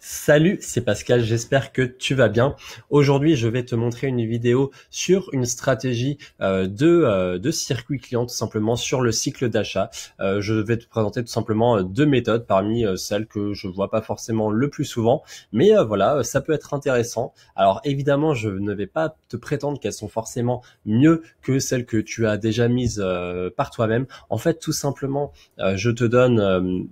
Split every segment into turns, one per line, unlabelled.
Salut, c'est Pascal, j'espère que tu vas bien. Aujourd'hui, je vais te montrer une vidéo sur une stratégie de circuit client, tout simplement sur le cycle d'achat. Je vais te présenter tout simplement deux méthodes parmi celles que je vois pas forcément le plus souvent, mais voilà, ça peut être intéressant. Alors évidemment, je ne vais pas te prétendre qu'elles sont forcément mieux que celles que tu as déjà mises par toi-même. En fait, tout simplement, je te donne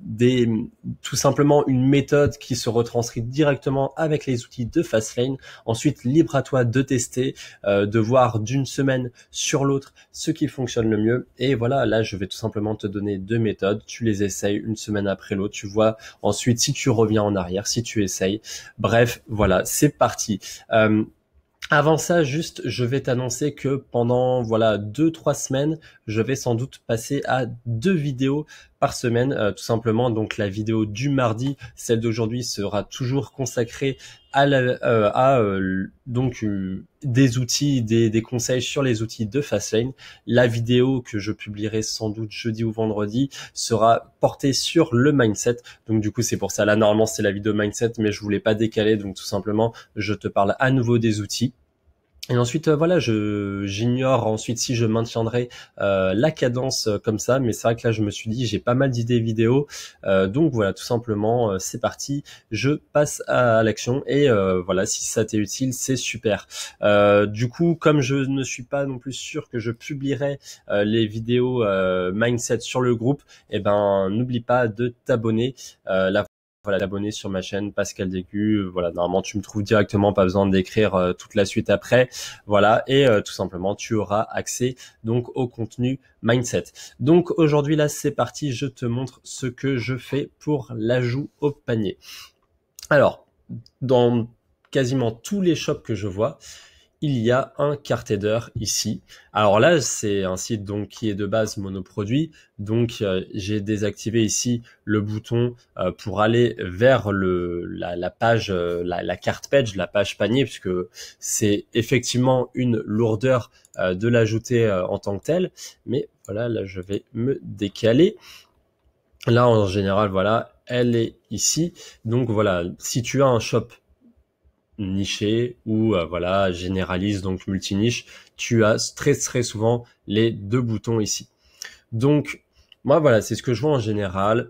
tout simplement une méthode qui se retranscrit directement avec les outils de Fastlane. Ensuite, libre à toi de tester, de voir d'une semaine sur l'autre ce qui fonctionne le mieux. Et voilà, là, je vais tout simplement te donner deux méthodes. Tu les essayes une semaine après l'autre. Tu vois ensuite si tu reviens en arrière, si tu essayes. Bref, voilà, c'est parti. Avant ça, juste, je vais t'annoncer que pendant, voilà, 2-3 semaines, je vais sans doute passer à 2 vidéos par semaine, tout simplement. Donc, la vidéo du mardi, celle d'aujourd'hui sera toujours consacrée à des outils, des conseils sur les outils de Fastlane. La vidéo que je publierai sans doute jeudi ou vendredi sera portée sur le mindset. Donc, du coup, c'est pour ça. Là, normalement, c'est la vidéo mindset, mais je voulais pas décaler. Donc, tout simplement, je te parle à nouveau des outils. Et ensuite, voilà, j'ignore ensuite si je maintiendrai la cadence comme ça, mais c'est vrai que là, je me suis dit, j'ai pas mal d'idées vidéo, donc voilà, tout simplement, c'est parti, je passe à l'action et voilà, si ça t'est utile, c'est super. Du coup, comme je ne suis pas non plus sûr que je publierai les vidéos mindset sur le groupe, eh ben, n'oublie pas de t'abonner. Voilà, t'abonner sur ma chaîne Pascal Décu. Voilà, normalement tu me trouves directement, pas besoin d'écrire toute la suite après. Voilà, et tout simplement tu auras accès donc au contenu mindset. Donc aujourd'hui là c'est parti, je te montre ce que je fais pour l'ajout au panier. Alors, dans quasiment tous les shops que je vois, il y a un cart header ici. Alors là, c'est un site donc qui est de base monoproduit. Donc j'ai désactivé ici le bouton pour aller vers la page, la cart page, la page panier, puisque c'est effectivement une lourdeur de l'ajouter en tant que tel. Mais voilà, là je vais me décaler. Là en général, voilà, elle est ici. Donc voilà, si tu as un shop niché ou voilà généraliste, donc multiniche, tu as très très souvent les deux boutons ici. Donc moi voilà, c'est ce que je vois en général.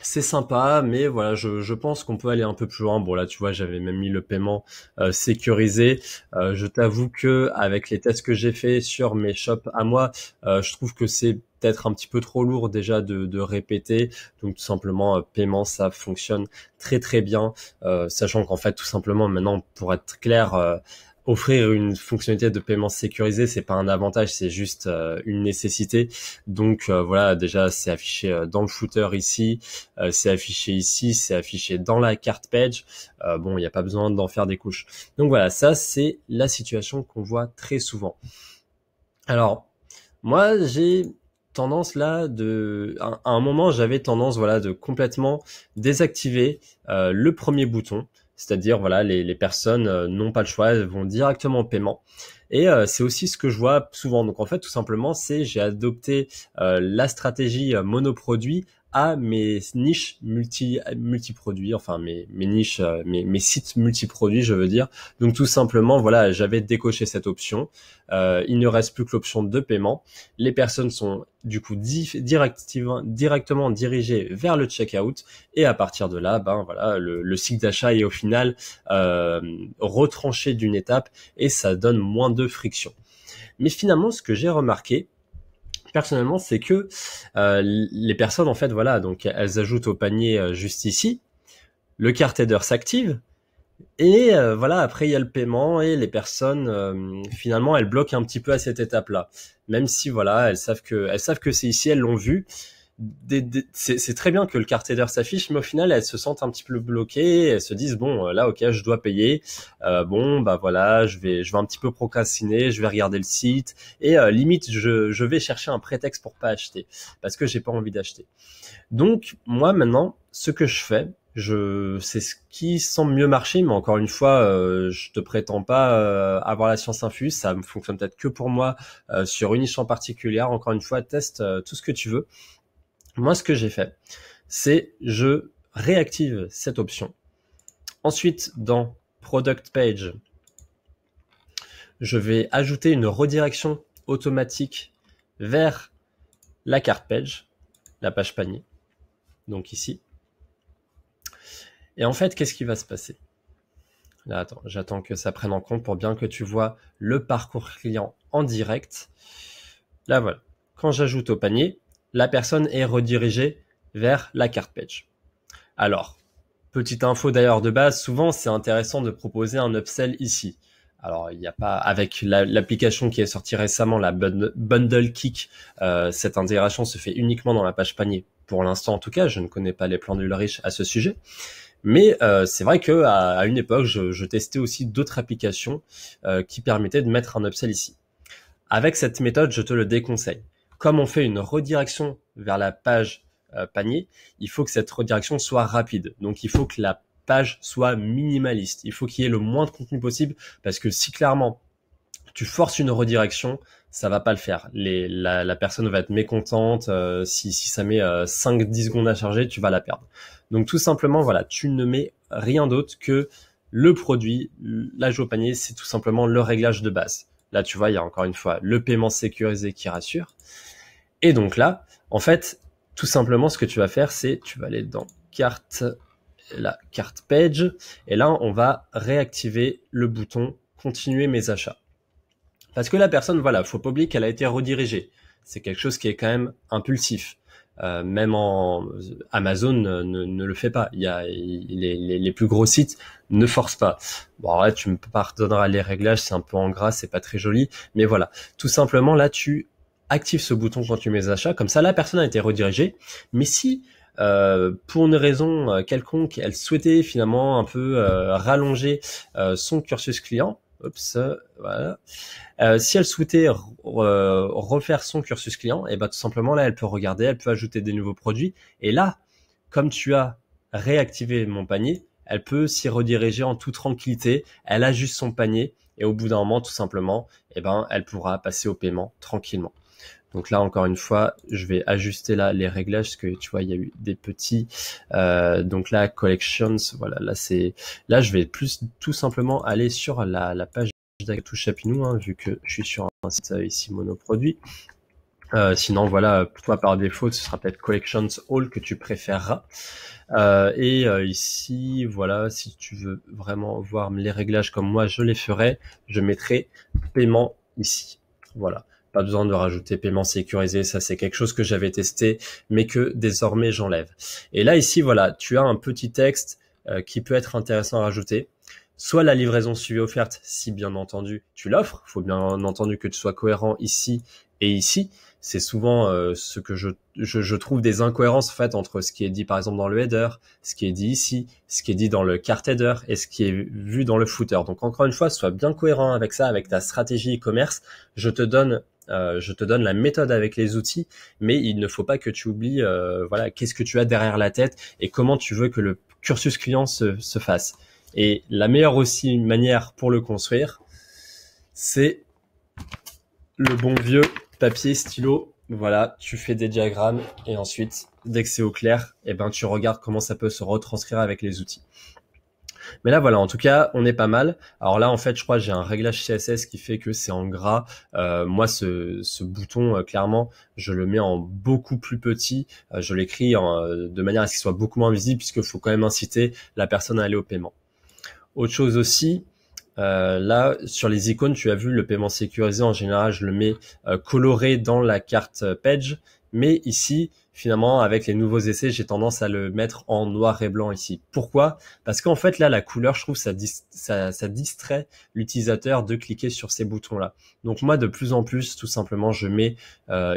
C'est sympa, mais voilà, je pense qu'on peut aller un peu plus loin. Bon là, tu vois, j'avais même mis le paiement sécurisé. Je t'avoue que avec les tests que j'ai fait sur mes shops à moi, je trouve que c'est peut-être un petit peu trop lourd déjà de répéter. Donc tout simplement, paiement, ça fonctionne très très bien. Sachant qu'en fait, tout simplement, maintenant, pour être clair, offrir une fonctionnalité de paiement sécurisé, c'est pas un avantage, c'est juste une nécessité. Donc voilà, déjà c'est affiché dans le footer ici, c'est affiché ici, c'est affiché dans la carte page. Bon, il n'y a pas besoin d'en faire des couches. Donc voilà, ça c'est la situation qu'on voit très souvent. Alors, moi j'ai tendance là à un moment j'avais tendance voilà de complètement désactiver le premier bouton, c'est-à-dire voilà les personnes n'ont pas le choix, elles vont directement au paiement. Et c'est aussi ce que je vois souvent. Donc en fait tout simplement c'est j'ai adopté la stratégie monoproduit à mes niches multi-produits, enfin mes niches, mes sites multi-produits, je veux dire. Donc tout simplement, voilà, j'avais décoché cette option. Il ne reste plus que l'option de paiement. Les personnes sont du coup directement dirigées vers le checkout et à partir de là, ben voilà, le cycle d'achat est au final retranché d'une étape et ça donne moins de friction. Mais finalement, ce que j'ai remarqué, personnellement, c'est que les personnes, en fait, voilà, donc elles ajoutent au panier juste ici, le cart header s'active, et voilà, après il y a le paiement et les personnes, finalement, elles bloquent un petit peu à cette étape-là, même si voilà, elles savent que c'est ici, elles l'ont vu. C'est très bien que le cart header s'affiche, mais au final, elles se sentent un petit peu bloquées. Elles se disent bon, là, ok, je dois payer. Bon, bah voilà, je vais un petit peu procrastiner. Je vais regarder le site et limite, je vais chercher un prétexte pour pas acheter parce que j'ai pas envie d'acheter. Donc moi maintenant, ce que je fais, c'est ce qui semble mieux marcher, mais encore une fois, je te prétends pas avoir la science infuse. Ça me fonctionne peut-être que pour moi sur une niche en particulier. Encore une fois, teste tout ce que tu veux. Moi, ce que j'ai fait, c'est je réactive cette option. Ensuite, dans Product Page, je vais ajouter une redirection automatique vers la carte page, la page panier, donc ici. Et en fait, qu'est-ce qui va se passer? Là, attends, j'attends que ça prenne en compte pour bien que tu vois le parcours client en direct. Là, voilà. Quand j'ajoute au panier, la personne est redirigée vers la carte page. Alors, petite info d'ailleurs de base, souvent c'est intéressant de proposer un upsell ici. Alors, il n'y a pas, avec l'application qui est sortie récemment, la Bundle Kick, cette intégration se fait uniquement dans la page panier. Pour l'instant, en tout cas, je ne connais pas les plans d'Ulrich à ce sujet. Mais c'est vrai que à une époque, je testais aussi d'autres applications qui permettaient de mettre un upsell ici. Avec cette méthode, je te le déconseille. Comme on fait une redirection vers la page panier, il faut que cette redirection soit rapide. Donc, il faut que la page soit minimaliste. Il faut qu'il y ait le moins de contenu possible parce que si clairement tu forces une redirection, ça va pas le faire. La personne va être mécontente. Si ça met 5-10 secondes à charger, tu vas la perdre. Donc tout simplement, voilà, tu ne mets rien d'autre que le produit, l'ajout au panier, c'est tout simplement le réglage de base. Là, tu vois, il y a encore une fois le paiement sécurisé qui rassure. Et donc là, en fait, tout simplement, ce que tu vas faire, c'est tu vas aller dans carte, la carte page, et là, on va réactiver le bouton continuer mes achats. Parce que la personne, voilà, faut pas oublier qu'elle a été redirigée. C'est quelque chose qui est quand même impulsif. Même en Amazon ne le fait pas. Il y a les plus gros sites ne forcent pas. Bon, là, tu me pardonneras les réglages, c'est un peu en gras, c'est pas très joli, mais voilà. Tout simplement, là, tu actives ce bouton quand tu mets achats. Comme ça, la personne a été redirigée. Mais si pour une raison quelconque, elle souhaitait finalement un peu rallonger son cursus client. Oups, voilà. Si elle souhaitait refaire son cursus client, et ben tout simplement là, elle peut regarder, elle peut ajouter des nouveaux produits. Et là, comme tu as réactivé mon panier, elle peut s'y rediriger en toute tranquillité. Elle ajuste son panier et au bout d'un moment, tout simplement, et ben elle pourra passer au paiement tranquillement. Donc là, encore une fois, je vais ajuster là les réglages parce que tu vois, il y a eu des petits. Donc là, collections, voilà, là, je vais plus tout simplement aller sur la page d'Actu Chapinou, hein, vu que je suis sur un site ici monoproduit. Sinon, voilà, toi par défaut, ce sera peut-être Collections All que tu préféreras. Ici, voilà, si tu veux vraiment voir les réglages comme moi je les ferai, je mettrai paiement ici. Voilà. Pas besoin de rajouter paiement sécurisé, ça c'est quelque chose que j'avais testé, mais que désormais j'enlève. Et là ici, voilà, tu as un petit texte qui peut être intéressant à rajouter. Soit la livraison suivie offerte, si bien entendu tu l'offres. Il faut bien entendu que tu sois cohérent ici et ici. C'est souvent ce que je trouve des incohérences en fait entre ce qui est dit par exemple dans le header, ce qui est dit ici, ce qui est dit dans le cart header et ce qui est vu dans le footer. Donc encore une fois, sois bien cohérent avec ça, avec ta stratégie e-commerce. Je te donne la méthode avec les outils, mais il ne faut pas que tu oublies voilà, qu'est-ce que tu as derrière la tête et comment tu veux que le cursus client se fasse. Et la meilleure aussi manière pour le construire, c'est le bon vieux papier, stylo. Voilà, tu fais des diagrammes et ensuite, dès que c'est au clair, eh ben, tu regardes comment ça peut se retranscrire avec les outils. Mais là, voilà, en tout cas, on est pas mal. Alors là, en fait, je crois que j'ai un réglage CSS qui fait que c'est en gras. Moi, ce bouton, clairement, je le mets en beaucoup plus petit. Je l'écris de manière à ce qu'il soit beaucoup moins visible puisqu'il faut quand même inciter la personne à aller au paiement. Autre chose aussi, là, sur les icônes, tu as vu le paiement sécurisé. En général, je le mets coloré dans la carte page. Mais ici, finalement, avec les nouveaux essais, j'ai tendance à le mettre en noir et blanc ici. Pourquoi? Parce qu'en fait, là, la couleur, je trouve, ça distrait l'utilisateur de cliquer sur ces boutons-là. Donc moi, de plus en plus, tout simplement, je mets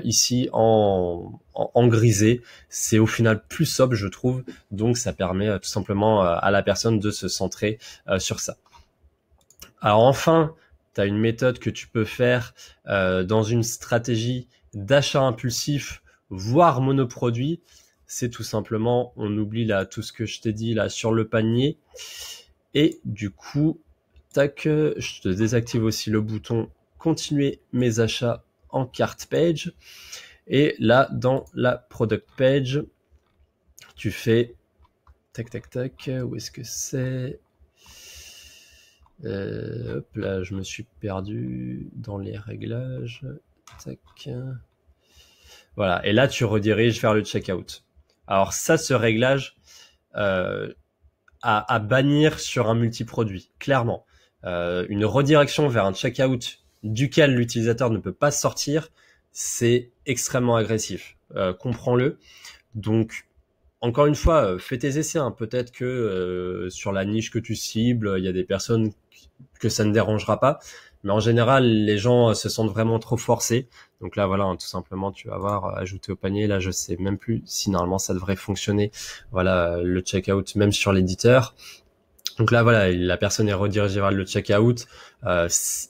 ici en grisé. C'est au final plus sobre, je trouve. Donc ça permet tout simplement à la personne de se centrer sur ça. Alors enfin, tu as une méthode que tu peux faire dans une stratégie d'achat impulsif, voire monoproduit. C'est tout simplement, on oublie là tout ce que je t'ai dit là sur le panier. Et du coup, tac, je te désactive aussi le bouton continuer mes achats en cart page. Et là, dans la product page, tu fais tac, tac, tac, où est-ce que c'est? Hop là, je me suis perdu dans les réglages. Tac. Voilà. Et là, tu rediriges vers le checkout. Alors ça, ce réglage à bannir sur un multiproduit, clairement. Une redirection vers un checkout duquel l'utilisateur ne peut pas sortir, c'est extrêmement agressif. Comprends-le. Donc, encore une fois, fais tes essais. Hein. Peut-être que sur la niche que tu cibles, il y a des personnes que ça ne dérangera pas. Mais en général, les gens se sentent vraiment trop forcés. Donc là, voilà, hein, tout simplement, tu vas voir, ajouter au panier. Là, je sais même plus si normalement ça devrait fonctionner. Voilà, le checkout, même sur l'éditeur. Donc là, voilà, la personne est redirigée vers le checkout.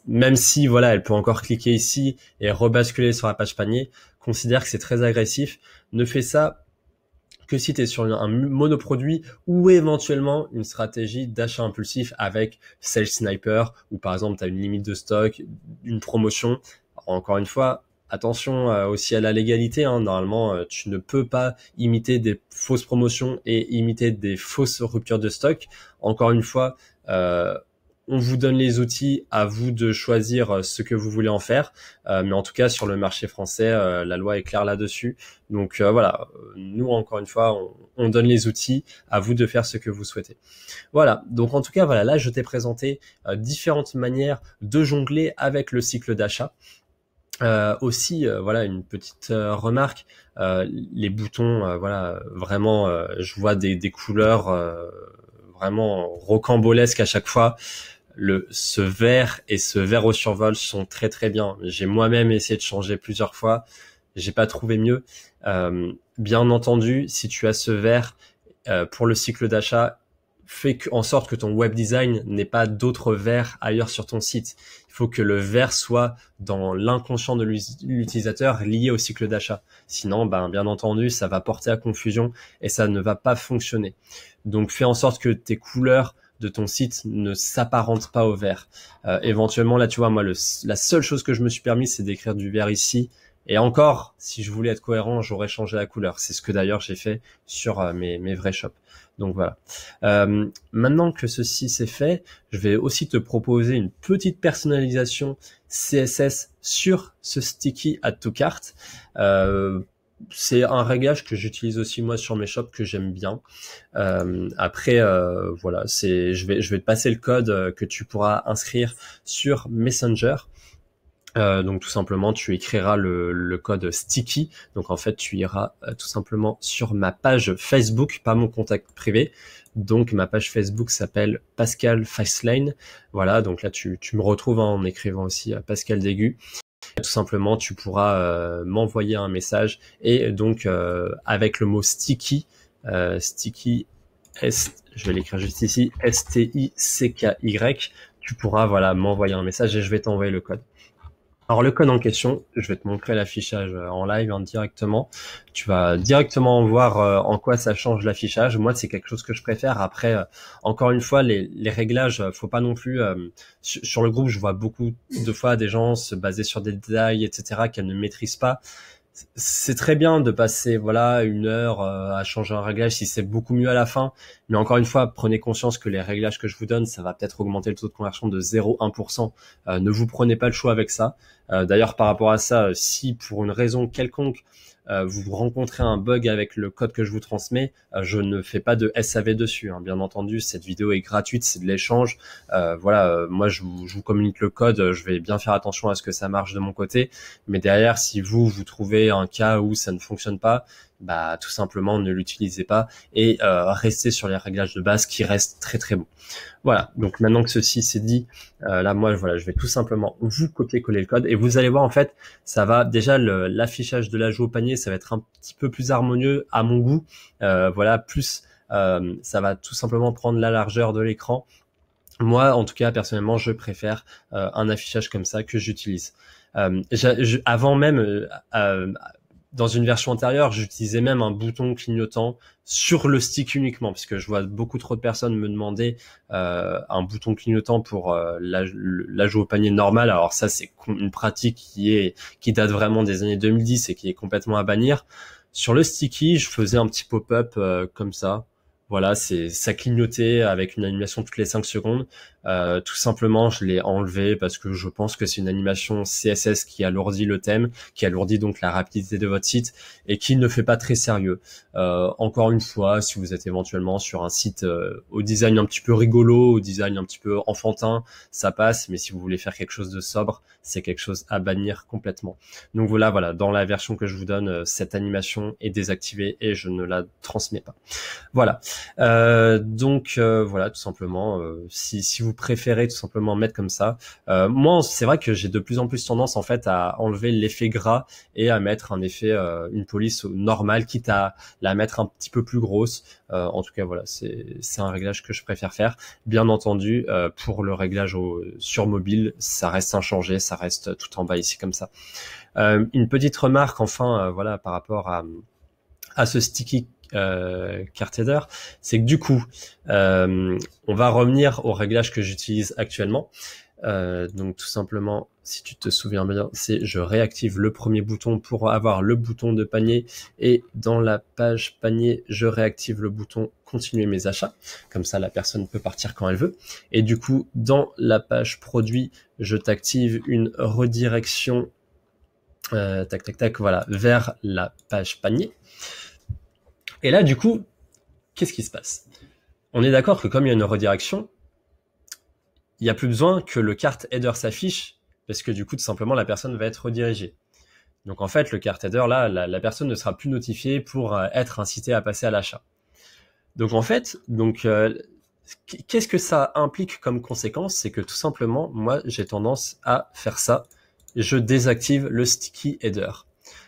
Même si, voilà, elle peut encore cliquer ici et rebasculer sur la page panier, considère que c'est très agressif. Ne fais ça que si tu es sur un monoproduit ou éventuellement une stratégie d'achat impulsif avec Sales Sniper, où par exemple tu as une limite de stock, une promotion. Encore une fois, attention aussi à la légalité. Hein. Normalement, tu ne peux pas imiter des fausses promotions et imiter des fausses ruptures de stock. Encore une fois, on vous donne les outils, à vous de choisir ce que vous voulez en faire. Mais en tout cas, sur le marché français, la loi est claire là-dessus. Donc voilà, nous, encore une fois, on donne les outils, à vous de faire ce que vous souhaitez. Voilà, donc en tout cas, voilà, là, je t'ai présenté différentes manières de jongler avec le cycle d'achat. Aussi, voilà, une petite remarque, les boutons, voilà, vraiment, je vois des couleurs vraiment rocambolesques à chaque fois. Ce vert et ce vert au survol sont très très bien. J'ai moi-même essayé de changer plusieurs fois, j'ai pas trouvé mieux. Bien entendu, si tu as ce vert pour le cycle d'achat, fais en sorte que ton web design n'ait pas d'autres verts ailleurs sur ton site. Il faut que le vert soit dans l'inconscient de l'utilisateur lié au cycle d'achat. Sinon, bien entendu, ça va porter à confusion et ça ne va pas fonctionner. Donc, fais en sorte que tes couleurs de ton site ne s'apparentent pas au vert. Éventuellement, là, tu vois, moi, la seule chose que je me suis permis, c'est d'écrire du vert ici. Et encore, si je voulais être cohérent, j'aurais changé la couleur. C'est ce que d'ailleurs j'ai fait sur mes vrais shops. Donc voilà. Maintenant que ceci c'est fait, je vais aussi te proposer une petite personnalisation CSS sur ce sticky add to cart. C'est un réglage que j'utilise aussi moi sur mes shops que j'aime bien. Après, voilà, je vais te passer le code que tu pourras inscrire sur Messenger. Donc tout simplement, tu écriras le code sticky. Donc en fait, tu iras tout simplement sur ma page Facebook, pas mon contact privé. Donc ma page Facebook s'appelle Pascal Fastlane. Voilà, donc là tu me retrouves en écrivant aussi Pascal Dégu. Tout simplement, tu pourras m'envoyer un message et donc avec le mot sticky, sticky je vais l'écrire juste ici, STICKY, tu pourras voilà m'envoyer un message et je vais t'envoyer le code. Alors le code en question, je vais te montrer l'affichage en live directement. Tu vas directement voir en quoi ça change l'affichage. Moi, c'est quelque chose que je préfère. Après, encore une fois, les réglages, faut pas non plus. Sur le groupe, je vois beaucoup de fois des gens se baser sur des détails, etc., qu'elles ne maîtrisent pas. C'est très bien de passer voilà 1 heure à changer un réglage si c'est beaucoup mieux à la fin, mais encore une fois, prenez conscience que les réglages que je vous donne, ça va peut-être augmenter le taux de conversion de 0,1%. Ne vous prenez pas le choix avec ça. D'ailleurs, par rapport à ça, si pour une raison quelconque vous rencontrez un bug avec le code que je vous transmets, je ne fais pas de SAV dessus. Hein. Bien entendu, cette vidéo est gratuite, c'est de l'échange. Voilà, moi je vous communique le code, je vais bien faire attention à ce que ça marche de mon côté. Mais derrière, si vous trouvez un cas où ça ne fonctionne pas, tout simplement ne l'utilisez pas et restez sur les réglages de base qui restent très très bons. Voilà, donc maintenant que ceci c'est dit, là moi voilà, je vais tout simplement vous copier-coller le code et vous allez voir en fait, ça va déjà l'affichage de l'ajout au panier, ça va être un petit peu plus harmonieux à mon goût. Voilà, plus ça va tout simplement prendre la largeur de l'écran. Moi, en tout cas, personnellement, je préfère un affichage comme ça que j'utilise. Avant même, dans une version antérieure, j'utilisais même un bouton clignotant sur le stick uniquement, parce que je vois beaucoup trop de personnes me demander un bouton clignotant pour l'ajout au panier normal. Alors ça, c'est une pratique qui date vraiment des années 2010 et qui est complètement à bannir. Sur le sticky, je faisais un petit pop-up comme ça. Voilà, ça clignotait avec une animation toutes les 5 secondes. Tout simplement, je l'ai enlevé parce que je pense que c'est une animation CSS qui alourdit le thème, qui alourdit donc la rapidité de votre site et qui ne fait pas très sérieux. Encore une fois, si vous êtes éventuellement sur un site au design un petit peu rigolo, au design un petit peu enfantin, ça passe. Mais si vous voulez faire quelque chose de sobre, c'est quelque chose à bannir complètement. Donc voilà, dans la version que je vous donne, cette animation est désactivée et je ne la transmets pas. Voilà. Voilà, tout simplement. Si vous préférez tout simplement mettre comme ça, moi c'est vrai que j'ai de plus en plus tendance en fait à enlever l'effet gras et à mettre un effet, une police normale, quitte à la mettre un petit peu plus grosse. En tout cas voilà, c'est un réglage que je préfère faire. Bien entendu, pour le réglage sur mobile, ça reste inchangé, ça reste tout en bas ici comme ça. Une petite remarque enfin, voilà, par rapport à ce sticky carte header, c'est que du coup, on va revenir au réglage que j'utilise actuellement. Donc tout simplement, si tu te souviens bien, c'est je réactive le premier bouton pour avoir le bouton de panier et dans la page panier, je réactive le bouton continuer mes achats. Comme ça, la personne peut partir quand elle veut. Et du coup, dans la page produit, je t'active une redirection voilà, vers la page panier. Et là, du coup, qu'est-ce qui se passe? On est d'accord que comme il y a une redirection, il n'y a plus besoin que le cart header s'affiche, parce que du coup, tout simplement, la personne va être redirigée. Donc en fait, le cart header, là, la personne ne sera plus notifiée pour être incitée à passer à l'achat. Donc en fait, qu'est-ce que ça implique comme conséquence? C'est que tout simplement, moi, j'ai tendance à faire ça. Je désactive le sticky header.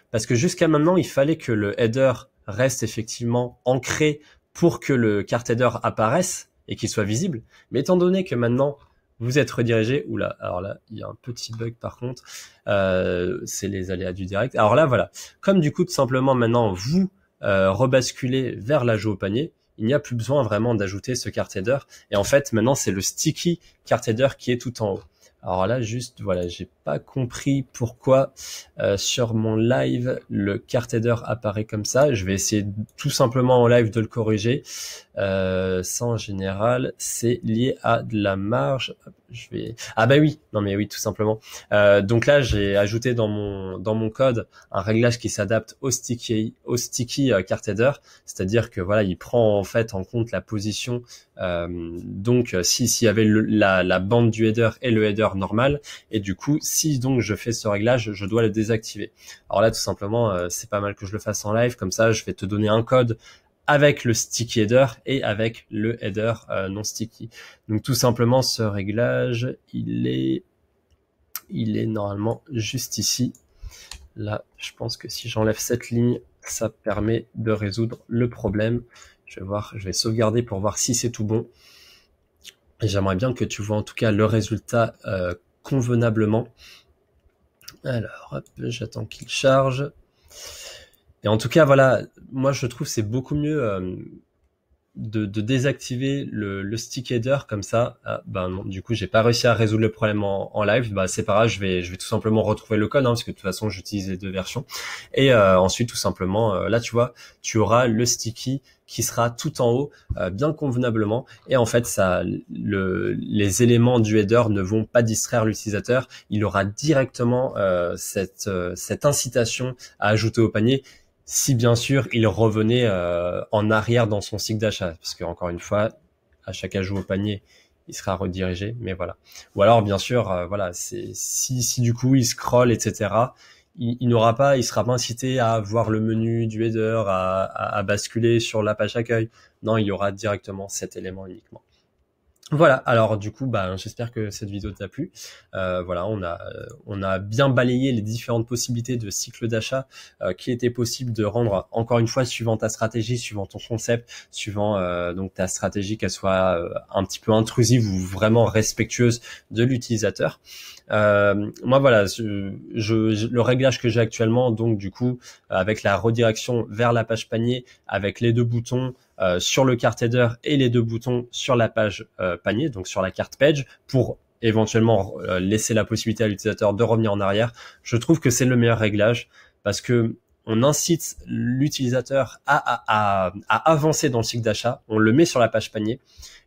Parce que jusqu'à maintenant, il fallait que le header reste effectivement ancré pour que le cart header apparaisse et qu'il soit visible. Mais étant donné que maintenant, vous êtes redirigé, oula, alors là, il y a un petit bug par contre, c'est les aléas du direct. Alors là, voilà, comme du coup, tout simplement, maintenant, vous rebasculez vers l'ajout au panier, il n'y a plus besoin vraiment d'ajouter ce cart header. Et en fait, maintenant, c'est le sticky cart header qui est tout en haut. Alors là, juste, voilà, j'ai pas compris pourquoi sur mon live, le cart header apparaît comme ça. Je vais essayer tout simplement en live de le corriger. Ça, en général, c'est lié à de la marge. Ah bah oui, non mais oui, tout simplement. Donc là, j'ai ajouté dans mon code un réglage qui s'adapte au sticky cart header, c'est-à-dire que voilà, il prend en fait en compte la position. Donc s'il y avait la bande du header et le header normal, et du coup si donc je fais ce réglage, je dois le désactiver. Alors là tout simplement c'est pas mal que je le fasse en live, comme ça je vais te donner un code avec le sticky header et avec le header non sticky. Donc tout simplement ce réglage il est normalement juste ici. Là je pense que si j'enlève cette ligne, ça permet de résoudre le problème. Je vais sauvegarder pour voir si c'est tout bon. Et j'aimerais bien que tu vois en tout cas le résultat convenablement. Alors, hop, j'attends qu'il charge. Et en tout cas, voilà, moi je trouve c'est beaucoup mieux de désactiver le stick header comme ça. Ah, ben non, du coup j'ai pas réussi à résoudre le problème en live. Bah c'est pas grave, je vais tout simplement retrouver le code parce que de toute façon j'utilise les deux versions. Et ensuite tout simplement là tu vois, tu auras le sticky qui sera tout en haut bien convenablement. Et en fait ça, les éléments du header ne vont pas distraire l'utilisateur. Il aura directement cette incitation à ajouter au panier, si bien sûr il revenait en arrière dans son cycle d'achat, parce que encore une fois, à chaque ajout au panier, il sera redirigé, mais voilà. Ou alors bien sûr, voilà, c'est si du coup il scrolle, etc., il sera pas incité à voir le menu du header, à basculer sur la page accueil. Non, il y aura directement cet élément uniquement. Voilà, alors du coup, j'espère que cette vidéo t'a plu. Voilà, on a bien balayé les différentes possibilités de cycle d'achat qui était possible de rendre, encore une fois, suivant ta stratégie, suivant ton concept, suivant donc ta stratégie, qu'elle soit un petit peu intrusive ou vraiment respectueuse de l'utilisateur. Moi voilà, le réglage que j'ai actuellement, donc du coup avec la redirection vers la page panier, avec les deux boutons sur le cart header et les deux boutons sur la page panier, donc sur la carte page, pour éventuellement laisser la possibilité à l'utilisateur de revenir en arrière. Je trouve que c'est le meilleur réglage parce que on incite l'utilisateur à avancer dans le cycle d'achat, on le met sur la page panier.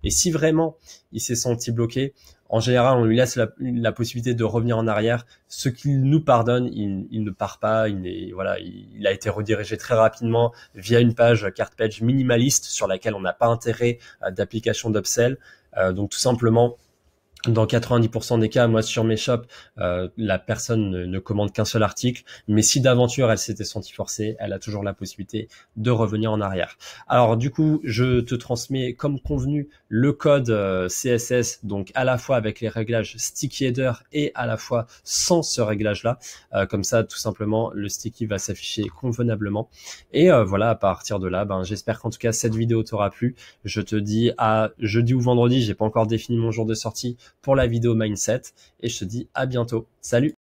Et si vraiment il s'est senti bloqué, en général, on lui laisse la possibilité de revenir en arrière. Ce qu'il nous pardonne, il ne part pas. Il a été redirigé très rapidement via une page cart page minimaliste sur laquelle on n'a pas intérêt d'application d'upsell. Donc tout simplement, dans 90% des cas, moi sur mes shops, la personne ne commande qu'un seul article, mais si d'aventure elle s'était sentie forcée, elle a toujours la possibilité de revenir en arrière. Alors du coup, je te transmets comme convenu le code CSS, donc à la fois avec les réglages sticky header et à la fois sans ce réglage-là. Comme ça, tout simplement, le sticky va s'afficher convenablement. Et voilà, à partir de là, j'espère qu'en tout cas cette vidéo t'aura plu. Je te dis à jeudi ou vendredi, j'ai pas encore défini mon jour de sortie pour la vidéo mindset et je te dis à bientôt. Salut!